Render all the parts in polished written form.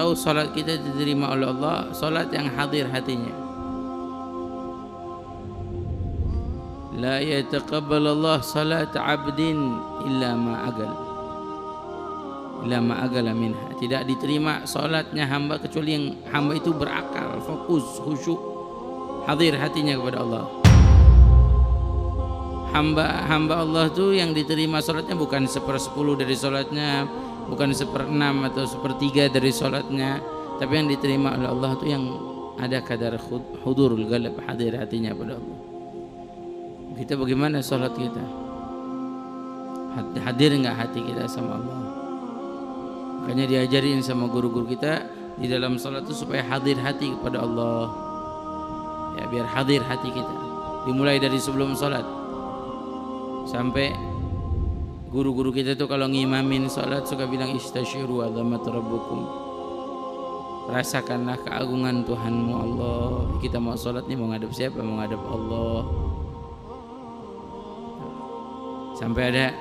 tahu salat kita diterima oleh Allah? Salat yang hadir hatinya. La yataqabbalallah salat 'abdin illa ma agala minha. Tidak diterima salatnya hamba kecuali yang hamba itu berakal, fokus, khusyuk, hadir hatinya kepada Allah. Hamba Allah tuh yang diterima salatnya bukan 1/10 dari salatnya, bukan 1/6 atau 1/3 dari salatnya, tapi yang diterima oleh Allah tuh yang ada kadar hudurul qalb, hadir hatinya pada Allah. Kita bagaimana salat kita? Hadir enggak hati kita sama Allah? Makanya diajarin sama guru-guru kita di dalam salat itu supaya hadir hati kepada Allah. Ya, biar hadir hati kita. Dimulai dari sebelum salat sampai guru-guru kita tuh kalau ngimamin salat suka bilang istasyiru azamat rabbukum. Rasakanlah keagungan Tuhanmu Allah. Kita mau salat nih mau ngadep siapa? Mau ngadep Allah. Sampai ada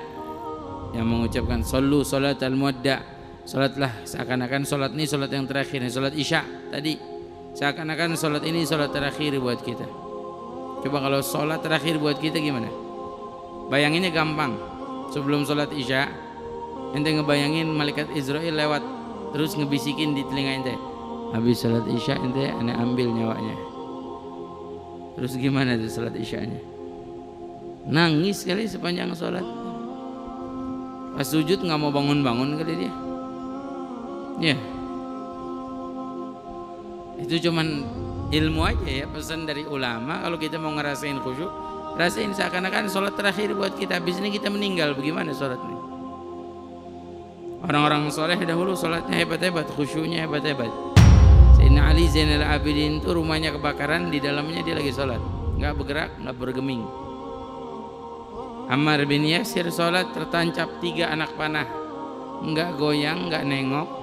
yang mengucapkan sallu salatal muwadda'. Salatlah seakan-akan salat ini salat yang terakhir, salat Isya tadi. Seakan-akan salat ini salat terakhir buat kita. Coba kalau salat terakhir buat kita gimana? Bayanginnya gampang. Sebelum salat Isya, ente ngebayangin malaikat Israel lewat terus ngebisikin di telinga ente. Habis salat Isya ente ane ambil nyawanya. Terus gimana tuh salat Isyanya? Nangis kali sepanjang salat. Pas sujud nggak mau bangun-bangun kali dia. Ya, itu cuman ilmu aja ya, pesan dari ulama. Kalau kita mau ngerasain khusyuk, rasain seakan-akan sholat terakhir buat kita. Habis ini kita meninggal, bagaimana sholat ini? Orang-orang soleh dahulu sholatnya hebat-hebat, khusyuknya hebat-hebat. Sayyidina Ali Zainal Abidin itu rumahnya kebakaran, di dalamnya dia lagi sholat, nggak bergerak, nggak bergeming. Ammar bin Yasir sholat tertancap 3 anak panah, nggak goyang, nggak nengok.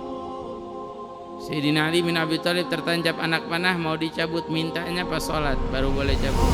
Sayyidina Ali bin Abi Thalib tertancap anak panah, mau dicabut, mintanya pas sholat baru boleh cabut.